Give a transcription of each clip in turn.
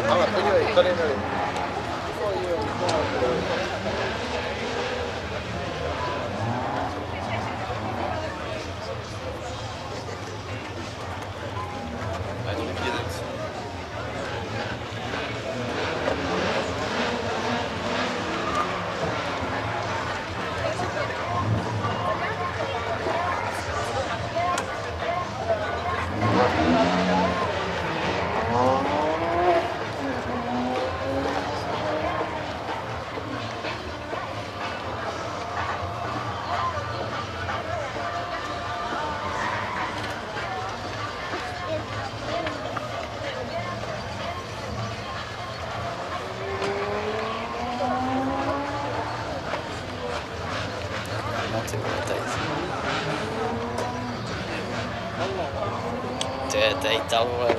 Ale podívej, tady nevím. To je tady ta vole.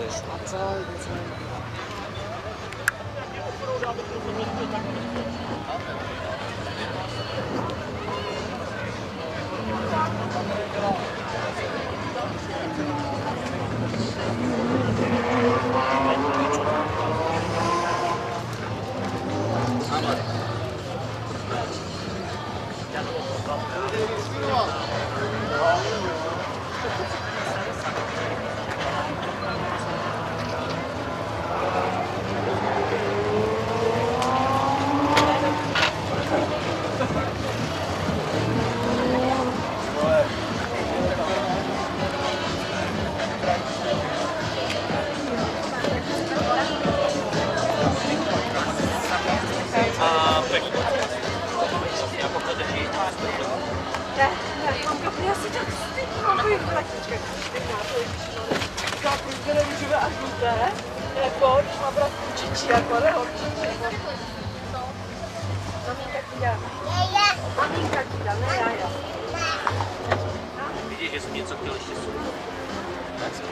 Já si tak stydím, mám takový vlatička, když využíve až víte, jako když má brat kučičí, jako ne horčičí. Maminka ti dá. Maminka ti dá, ne já. Vidíš, že jsem něco chtěl ještě sunout. Tak se to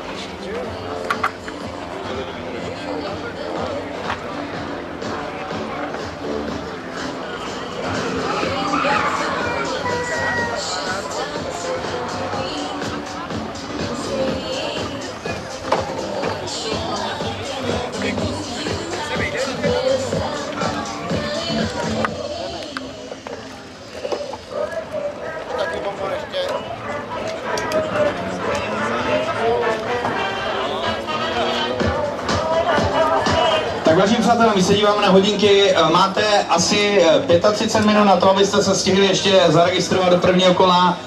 Tak vážení přátelé, my se díváme na hodinky, máte asi 35 minut na to, abyste se stihli ještě zaregistrovat do prvního kola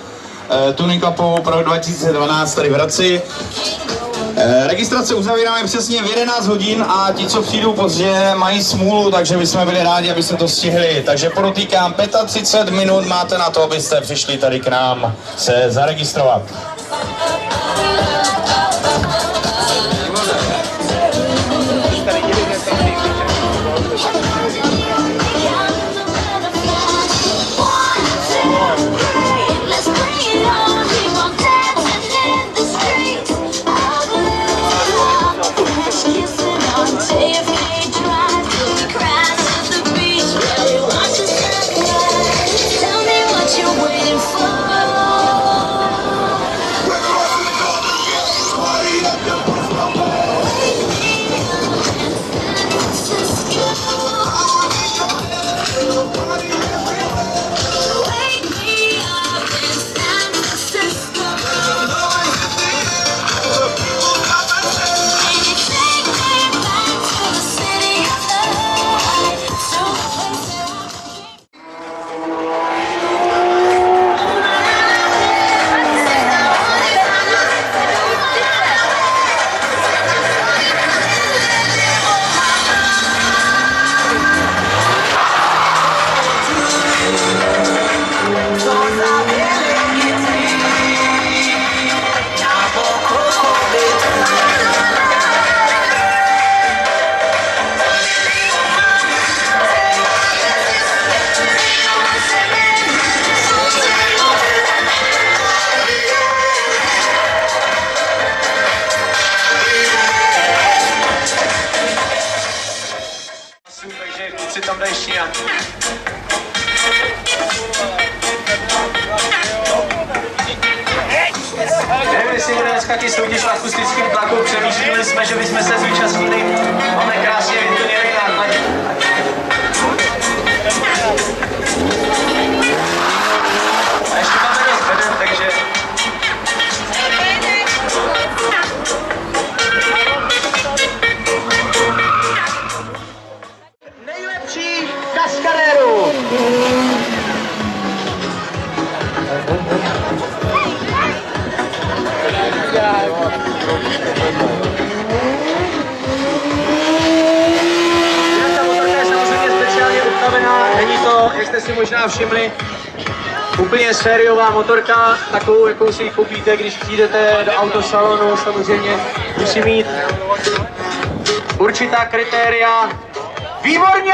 Tuning Cupu pro 2012 tady v Hradci. Registrace uzavíráme přesně v 11 hodin a ti, co přijdou pozdě, mají smůlu, takže bychom byli rádi, abyste to stihli. Takže podotýkám, 35 minut máte na to, abyste přišli tady k nám se zaregistrovat. Stína. Nevím, jestli bude dneska taky soutěž v akustickém tlaku, přemýšleli jsme, že bychom se zúčastnili. Máme krásně vyplněný náklad. A ještě máme dost beden, takže... Nejlepší kaskadérů! Není to, jak jste si možná všimli, úplně sériová motorka, takovou, jakou si ji koupíte, když přijdete do autosalonu. Samozřejmě musí mít určitá kritéria. Výborně!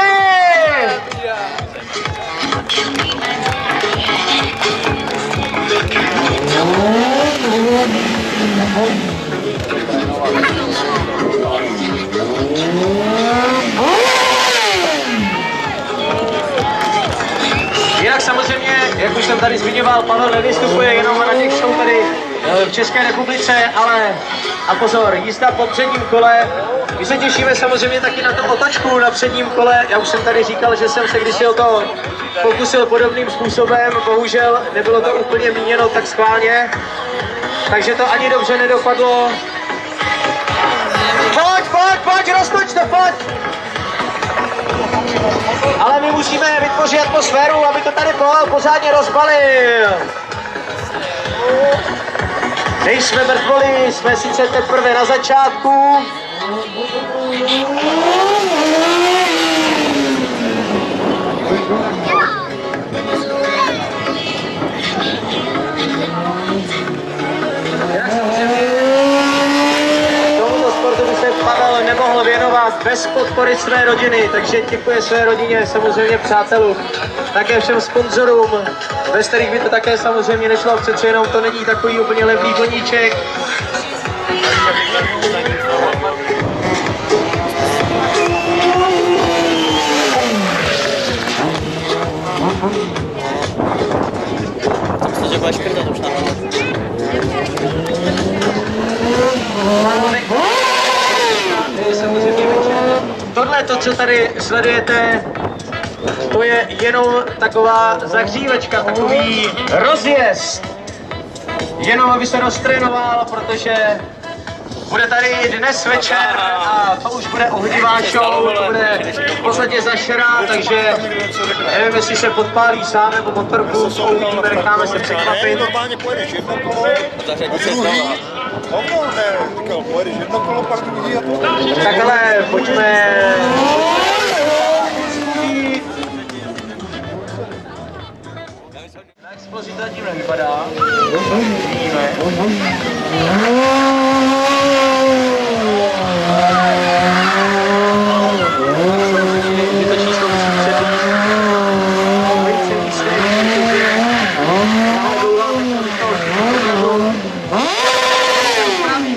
Jinak samozřejmě, jak už jsem tady zmiňoval, Pavel nevystupuje jenom na těch show tady v České republice, ale a pozor, jízda po předním kole. My se těšíme samozřejmě taky na to otočku na předním kole. Já už jsem tady říkal, že jsem se kdysi o to pokusil podobným způsobem, bohužel nebylo to úplně míněno tak schválně, takže to ani dobře nedopadlo. Pojď, roztoč to, pojď! Ale my musíme vytvořit atmosféru, aby to tady pořádně rozbalil. Nejsme mrtvoli, jsme sice teprve na začátku. Tomuto sportu by se Pavel nemohl věnovat bez podpory své rodiny, takže děkuje své rodině, samozřejmě přátelům, také všem sponzorům, bez kterých by to také samozřejmě nešlo, přece jenom to není takový úplně levný koníček. Cože budeš krtat už na Tohle, to, co tady sledujete, to je jenom taková zahřívačka, takový rozjezd. Jenom aby se roztrénoval, protože bude tady dnes večer a to už bude ohnivá show, to bude v podstatě zašera, takže nevím, jestli se podpálí sám nebo motorku, uvidíme, necháme se překvapit. Normálně pojedeš jedno kolo, pojedeš jedno kolo, pak druhý a to. Takhle, pojďme. Na explozi to zatím nevypadá. Vidíme. To číslo musí přebít. Více místek.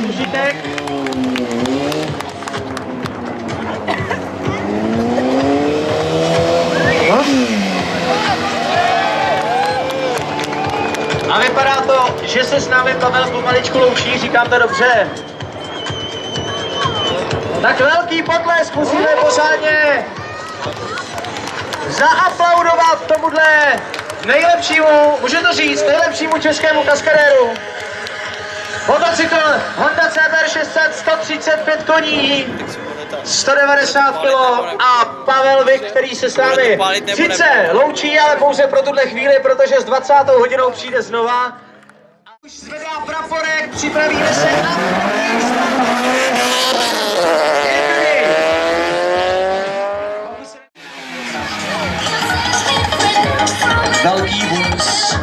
Užitek. A vypadá to, že se s námi Pavel pomaličku loučí, říkám to dobře. Tak velký potlesk musíme pořádně zaaplaudovat tomuhle nejlepšímu, můžu to říct, nejlepšímu českému kaskadéru. Motocykl Honda CBR 600, 135 koní, 190 kg a Pavel Vik, který se s námi sice loučí, ale pouze pro tuhle chvíli, protože s 20. hodinou přijde znova. A už zvedá praporek, připravíme se na velký vůz.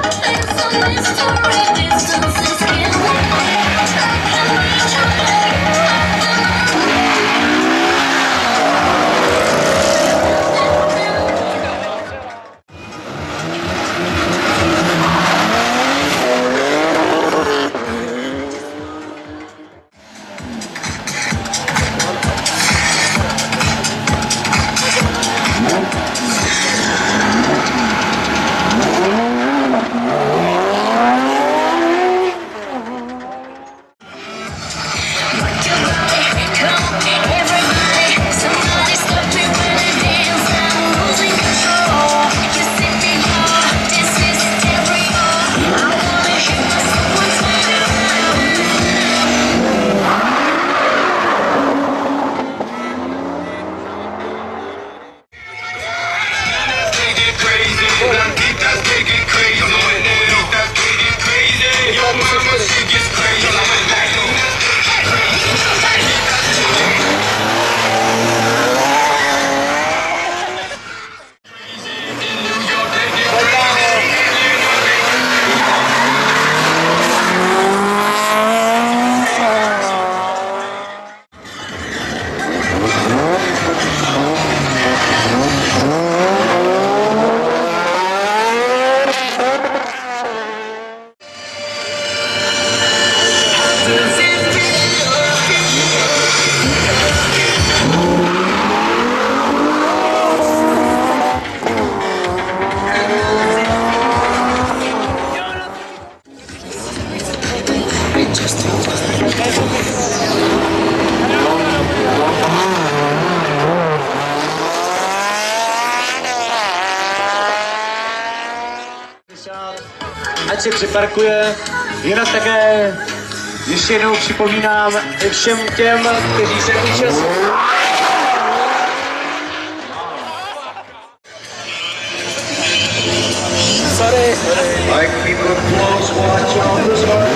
si připarkuje. Jinak také ještě jednou připomínám i všem těm, kteří se účastní. Like people close watch on the side.